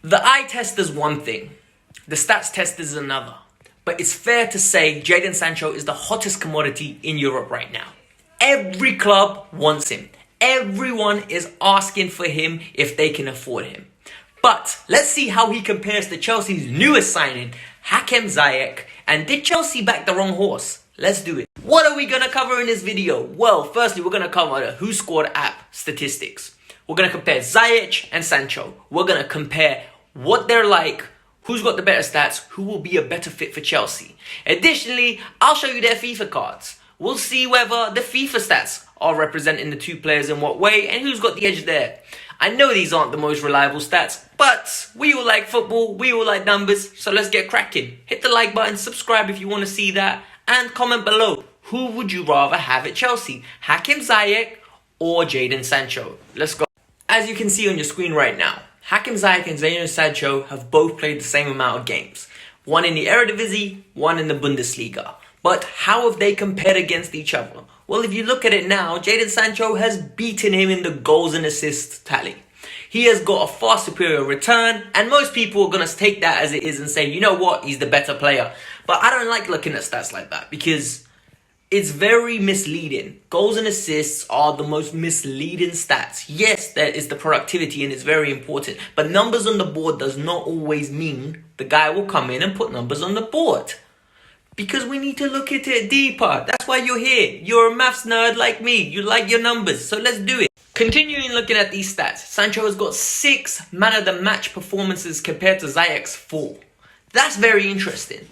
The eye test is one thing, the stats test is another. But it's fair to say Jadon Sancho is the hottest commodity in Europe right now. Every club wants him. Everyone is asking for him if they can afford him. But let's see how he compares to Chelsea's newest signing, Hakim Ziyech. And did Chelsea back the wrong horse? Let's do it. What are we going to cover in this video? Well, firstly, we're going to cover the Who Scored app statistics. We're going to compare Ziyech and Sancho. We're going to compare what they're like, who's got the better stats, who will be a better fit for Chelsea. Additionally, I'll show you their FIFA cards. We'll see whether the FIFA stats are representing the two players in what way and who's got the edge there. I know these aren't the most reliable stats, but we all like football, we all like numbers, so let's get cracking. Hit the like button, subscribe if you want to see that, and comment below. Who would you rather have at Chelsea? Hakim Ziyech or Jadon Sancho? Let's go. As you can see on your screen right now, Hakim Ziyech and Jadon Sancho have both played the same amount of games. One in the Eredivisie, one in the Bundesliga. But how have they compared against each other? Well, if you look at it now, Jadon Sancho has beaten him in the goals and assists tally. He has got a far superior return, and most people are going to take that as it is and say, you know what, he's the better player. But I don't like looking at stats like that because it's very misleading. Goals and assists are the most misleading stats. Yes, there is the productivity and it's very important. But numbers on the board does not always mean the guy will come in and put numbers on the board. Because we need to look at it deeper. That's why you're here. You're a maths nerd like me. You like your numbers. So let's do it. Continuing looking at these stats, Sancho has got 6 man of the match performances compared to Ziyech's 4. That's very interesting.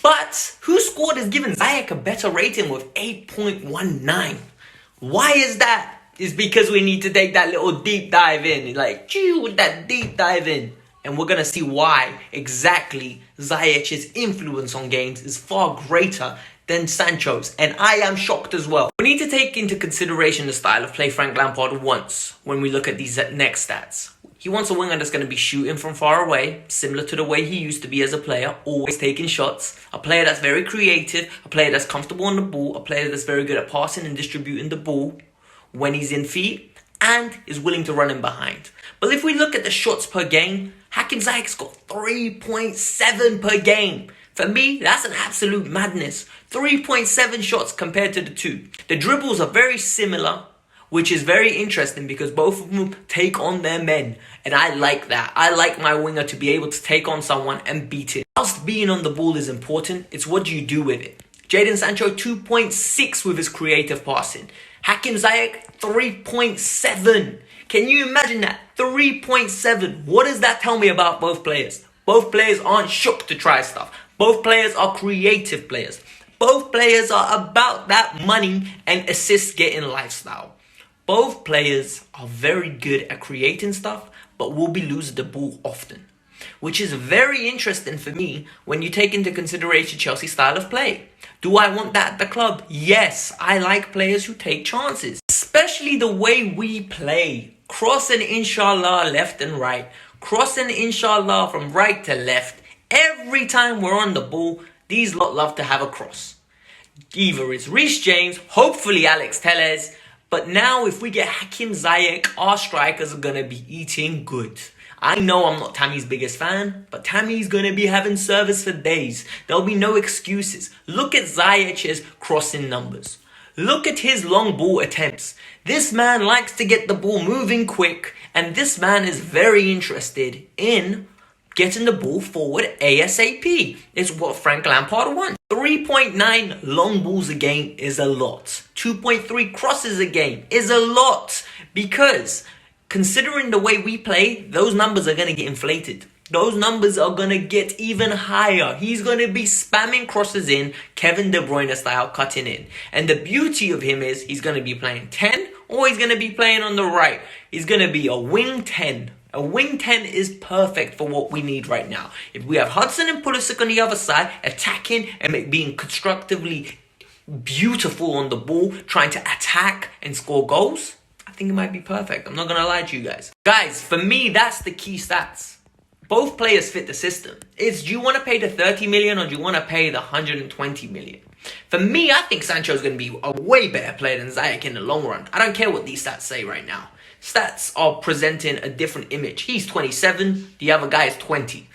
But Who Scored has given Ziyech a better rating with 8.19. Why is that? It's because we need to take that little deep dive in. Like, with that deep dive in. And we're going to see why exactly Ziyech's influence on games is far greater than Sancho's. And I am shocked as well. We need to take into consideration the style of play Frank Lampard wants when we look at these next stats. He wants a winger that's going to be shooting from far away, similar to the way he used to be as a player, always taking shots. A player that's very creative, a player that's comfortable on the ball, a player that's very good at passing and distributing the ball when he's in feet, and is willing to run in behind. But if we look at the shots per game, Hakim Ziyech's got 3.7 per game. For me, that's an absolute madness. 3.7 shots compared to the 2. The dribbles are very similar, which is very interesting because both of them take on their men. And I like that. I like my winger to be able to take on someone and beat it. Whilst being on the ball is important, it's what do you do with it. Jadon Sancho 2.6 with his creative passing. Hakim Ziyech 3.7. Can you imagine that? 3.7. What does that tell me about both players? Both players aren't shook to try stuff. Both players are creative players. Both players are about that money and assist getting lifestyle. Both players are very good at creating stuff, but will be losing the ball often. Which is very interesting for me when you take into consideration Chelsea's style of play. Do I want that at the club? Yes, I like players who take chances. Especially the way we play. Crossing inshallah left and right. Crossing inshallah from right to left. Every time we're on the ball, these lot love to have a cross. Either it's Reece James, hopefully Alex Telles. But now if we get Hakim Ziyech, our strikers are going to be eating good. I know I'm not Tammy's biggest fan, but Tammy's going to be having service for days. There'll be no excuses. Look at Ziyech's crossing numbers. Look at his long ball attempts. This man likes to get the ball moving quick, and this man is very interested in getting the ball forward ASAP. It's what Frank Lampard wants. 3.9 long balls a game is a lot. 2.3 crosses a game is a lot. Because considering the way we play, those numbers are going to get inflated. Those numbers are going to get even higher. He's going to be spamming crosses in, Kevin De Bruyne style, cutting in. And the beauty of him is he's going to be playing 10 or he's going to be playing on the right. He's going to be a wing 10. A wing 10 is perfect for what we need right now. If we have Hudson and Pulisic on the other side, attacking and being constructively beautiful on the ball, trying to attack and score goals, I think it might be perfect. I'm not going to lie to you guys. Guys, for me, that's the key stats. Both players fit the system. It's, do you want to pay the 30 million or do you want to pay the 120 million? For me, I think Sancho's going to be a way better player than Ziyech in the long run. I don't care what these stats say right now. stats are presenting a different image. He's 27, the other guy is 20.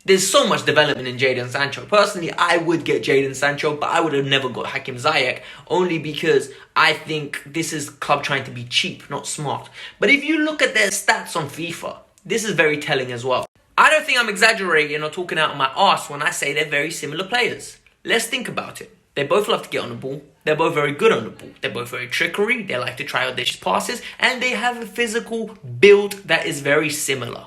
There's so much development in Jadon Sancho. Personally, I would get Jadon Sancho, but I would have never got Hakim Ziyech, only because I think this is club trying to be cheap, not smart. But if you look at their stats on FIFA, this is very telling as well. I don't think I'm exaggerating or talking out of my arse when I say they're very similar players. Let's think about it. They both love to get on the ball. They're both very good on the ball. They're both very trickery. They like to try audacious passes. And they have a physical build that is very similar.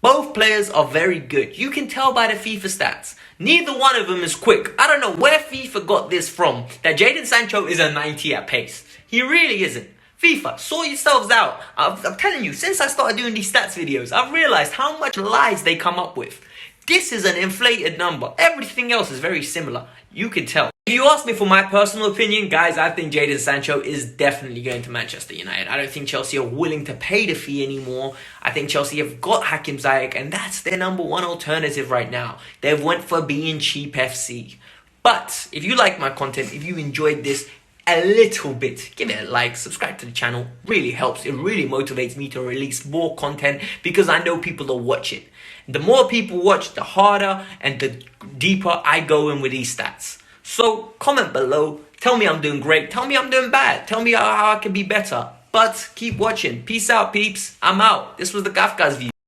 Both players are very good. You can tell by the FIFA stats. Neither one of them is quick. I don't know where FIFA got this from, that Jadon Sancho is a 90 at pace. He really isn't. FIFA, sort yourselves out. I'm telling you, since I started doing these stats videos, I've realized how much lies they come up with. This is an inflated number. Everything else is very similar. You can tell. If you ask me for my personal opinion, guys, I think Jadon Sancho is definitely going to Manchester United. I don't think Chelsea are willing to pay the fee anymore. I think Chelsea have got Hakim Ziyech, and that's their number one alternative right now. They've went for being cheap FC. But if you like my content, if you enjoyed this a little bit, give it a like, subscribe to the channel. Really helps. It really motivates me to release more content because I know people are watching. The more people watch, the harder and the deeper I go in with these stats. So comment below. Tell me I'm doing great. Tell me I'm doing bad. Tell me how I can be better. But keep watching. Peace out, peeps. I'm out. This was the Kavkas view.